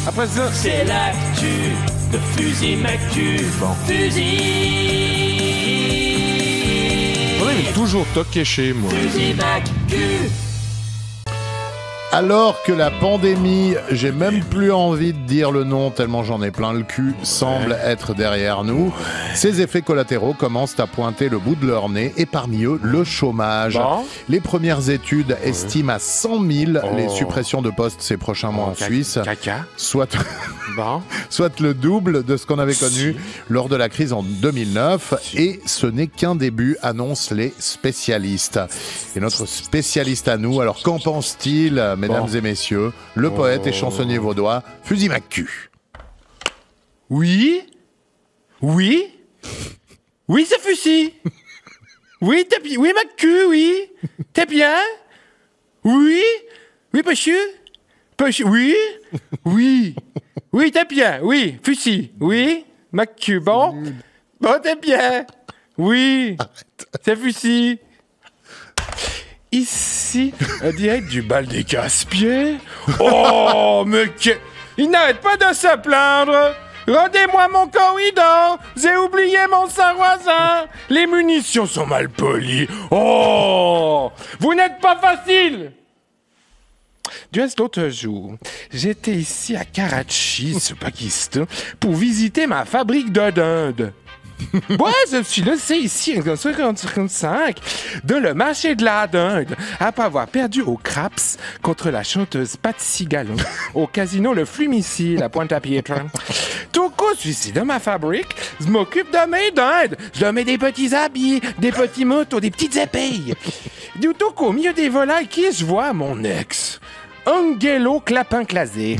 Après ça, c'est l'actu de Fusil Mactu. Bon. Fusil. on est toujours toqué chez moi. Fusil Mactu. Alors que la pandémie, j'ai même plus envie de dire le nom tellement j'en ai plein le cul, semble être derrière nous, ces effets collatéraux commencent à pointer le bout de leur nez et parmi eux, le chômage. Bon. Les premières études estiment à 100 000 les suppressions de postes ces prochains mois en Suisse, Caca. soit Bon. le double de ce qu'on avait connu lors de la crise en 2009. Et ce n'est qu'un début, annoncent les spécialistes. Et notre spécialiste à nous, alors qu'en pense-t-il, mesdames et messieurs, le poète et chansonnier vaudois, Fusil Mactu. Oui. Oui. Oui, c'est Fusil. Oui, t'es bien. Oui, Mactu, oui. T'es bien. Oui. Oui, monsieur. Oui. Oui. Oui, t'es bien. Oui, Fusil. Oui. Mactu, bon. Bon, t'es bien. Oui. C'est Fusil. Ici, direct du bal des casse-pieds. Oh, mais il n'arrête pas de se plaindre. Rendez-moi mon corridor. J'ai oublié mon sarrasin. Les munitions sont mal polies. Oh, vous n'êtes pas facile. Du reste, l'autre jour, j'étais ici à Karachi, au Pakistan, pour visiter ma fabrique de dinde. Ouais, je suis laissé ici en 1955 dans le marché de la dinde après avoir perdu au craps contre la chanteuse Patsy Gallon au casino Le Flumicile à Pointe-à-Pitre. Tout coup, je suis ici dans ma fabrique, je m'occupe de mes dindes, je leur mets des petits habits, des petits motos, des petites épées. Du tout coup, au milieu des volailles, qui je vois mon ex Angelo Clapin-Clasé.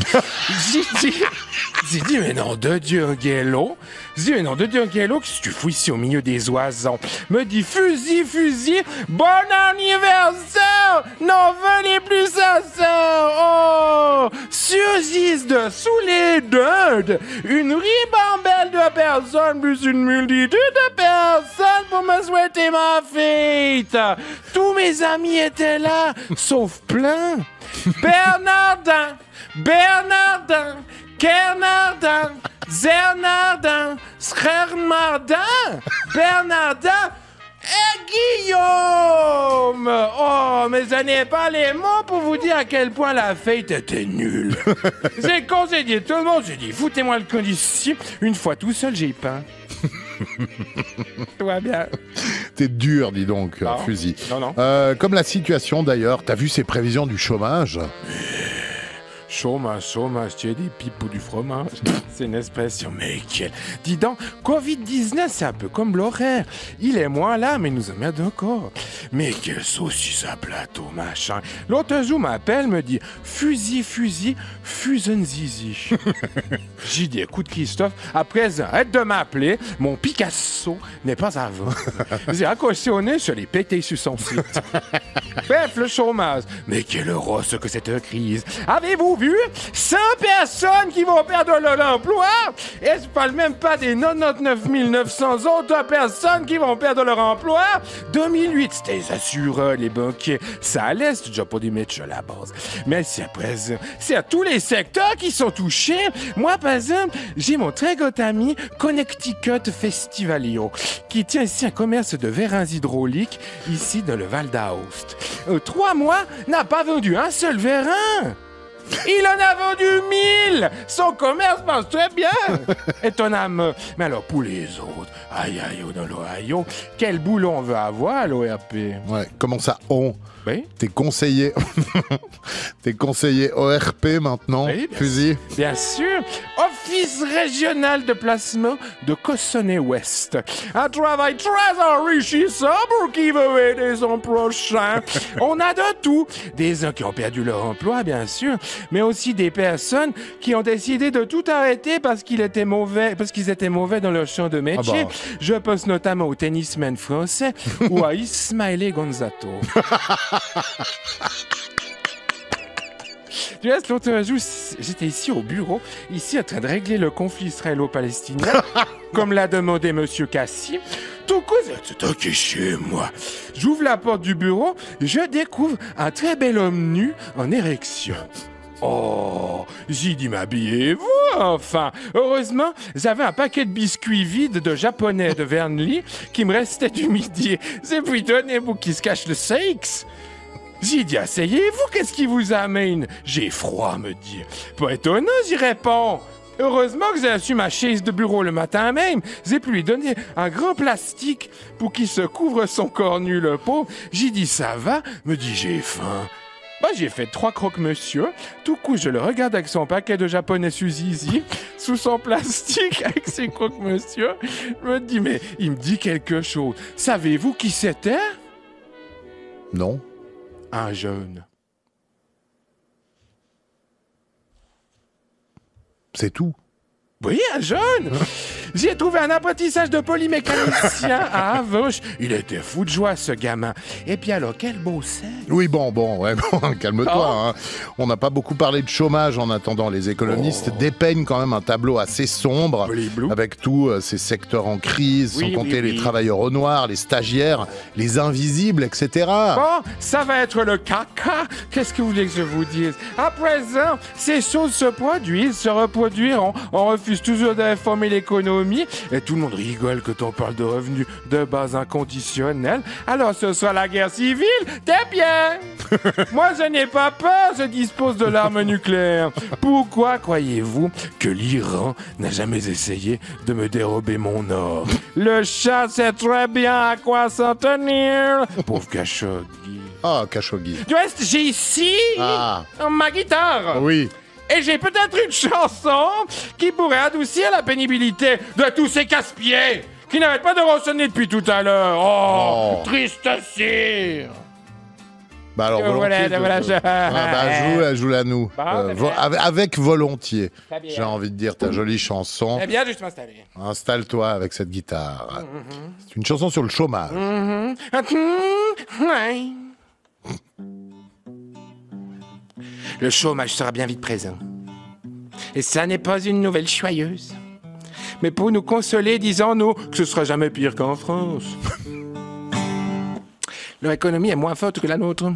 J'ai dit, mais non de Dieu, Angelo. J'ai dit, mais non de Dieu, Angelo, qu'est-ce que tu fous ici au milieu des oisons? Me dit, Fusil, bon anniversaire! N'en venez plus ça, oh! Surgissent de sous les dindes une ribambelle de personnes, plus une multitude de personnes pour me souhaiter ma fête. Tous mes amis étaient là, sauf plein. Bernardin, Kernardin, Zernardin, Srernardin, Bernardin et Guillaume. Oh, mais je n'ai pas les mots pour vous dire à quel point la fête était nulle. J'ai conseillé tout le monde, j'ai dit, foutez-moi le camp d'ici. Une fois tout seul, j'ai peint. Tout va bien. T'es dur, dis donc, Non. Fusil. Non. Comme la situation d'ailleurs, t'as vu ces prévisions du chômage? Chômage, tu as des pipes ou du fromage. C'est une expression, mais quelle... Dis donc, Covid-19, c'est un peu comme l'horaire. Il est moins là, mais nous emmerde encore. Mais quelle saucisse à plateau, machin. L'autre jour m'appelle, me dit, Fusil, fusion zizi. J'ai dit, écoute Christophe, après, arrête de m'appeler, mon Picasso n'est pas à vendre. J'ai accroché au nez, je l'ai pété sur son site. Bref, le chômage. Mais quelle horreur ce que cette crise. Avez-vous vu 100 personnes qui vont perdre leur emploi? Et je parle même pas des 99 900 autres personnes qui vont perdre leur emploi. 2008, c'était les assureurs, les banquiers. Ça allait, c'est déjà pas des métiers à la base. Mais c'est à présent, c'est à tous les secteurs qui sont touchés. Moi, par exemple, j'ai mon très grand ami Connecticut Festivalio, qui tient ici un commerce de vérins hydrauliques, ici dans le Val d'Aoste. 3 mois, n'a pas vendu un seul vérin. Il en a vendu 1000. Son commerce marche très bien. Étonnamment. Mais alors, pour les autres, aïe, dans l'Ohio, quel boulot on veut avoir à l'ORP? Ouais, comment ça, on? Oui. T'es conseiller... T'es conseiller ORP maintenant, Oui, bien Fusil? Bien sûr, Office régional de placement de Cossonay-Ouest. Un travail très enrichissant pour qui veut aider son prochain. On a de tout. Des gens qui ont perdu leur emploi, bien sûr, mais aussi des personnes qui ont décidé de tout arrêter parce qu'ils étaient mauvais dans leur champ de métier. Ah bah. Je pense notamment aux tennismen français ou à Ismaele Gonzato. Du reste, l'autre jour, j'étais ici au bureau, ici en train de régler le conflit israélo-palestinien, comme l'a demandé Monsieur Cassi. Tout coup, c'est ok chez moi. J'ouvre la porte du bureau, je découvre un très bel homme nu en érection. Oh, j'ai dit m'habillez-vous, enfin. Heureusement, j'avais un paquet de biscuits vides de japonais de Vernly qui me restait du midi. C'est puis donnez-vous qui se cache le sexe. J'ai dit asseyez-vous, qu'est-ce qui vous amène? J'ai froid, me dit. Pas étonnant, j'y réponds. Heureusement que j'ai reçu ma chaise de bureau le matin même. J'ai pu lui donner un grand plastique pour qu'il se couvre son corps nu, le pauvre. J'ai dit ça va, me dit j'ai faim. Bah, j'ai fait 3 croque-monsieur. Tout coup, je le regarde avec son paquet de japonais sous zizi, sous son plastique avec ses croque-monsieur. Je me dis, mais il me dit quelque chose. Savez-vous qui c'était? Non. Un jeune. C'est tout. Oui, un jeune. J'ai trouvé un apprentissage de polymécanicien à Avauche. Il était fou de joie, ce gamin. Et puis alors, quel beau sexe. Oui, bon, calme-toi. Oh. Hein. On n'a pas beaucoup parlé de chômage en attendant. Les économistes dépeignent quand même un tableau assez sombre, Bleu. avec tous ces secteurs en crise, Oui, sans compter oui. les travailleurs au noir, les stagiaires, les invisibles, etc. Bon, ça va être le caca. Qu'est-ce que vous voulez que je vous dise? À présent, ces choses se produisent, se reproduiront. On refuse toujours d'informer l'économie et tout le monde rigole quand on parle de revenus de base inconditionnels. Alors ce sera la guerre civile, t'es bien. Moi je n'ai pas peur, je dispose de l'arme nucléaire. Pourquoi croyez-vous que l'Iran n'a jamais essayé de me dérober mon or? Le chat sait très bien à quoi s'en tenir. Pauvre Khashoggi. Ah, Khashoggi. Du reste, j'ai ici ma guitare. Oui. Et j'ai peut-être une chanson qui pourrait adoucir la pénibilité de tous ces casse-pieds qui n'arrêtent pas de ressonner depuis tout à l'heure. Oh, triste cire. Bah alors, volontiers. Joue-la nous. Bon, avec volontiers. Très bien. J'ai envie de dire ta jolie chanson. Eh bien, je vais m'installer. Installe-toi avec cette guitare. C'est une chanson sur le chômage. Ouais. Le chômage sera bien vite présent. Et ça n'est pas une nouvelle joyeuse. Mais pour nous consoler, disons-nous que ce sera jamais pire qu'en France. Leur économie est moins forte que la nôtre.